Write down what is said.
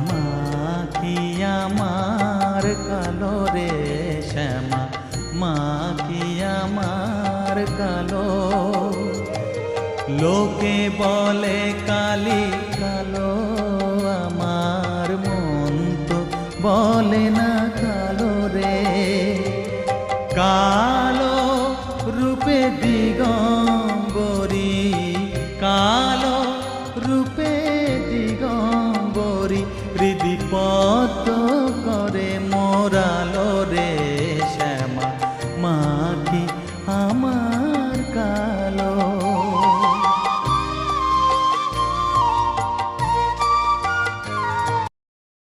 মা কি আমার কালো রে শ্যামা, মা কি আমার কালো। লোকে বলে কালি কালো, আমার মন তো বলে না কালো রে। কালো রূপে দিগম্বরী, কালো রূপে দিগম্বরী, হৃদি পদ্ম করে মোরা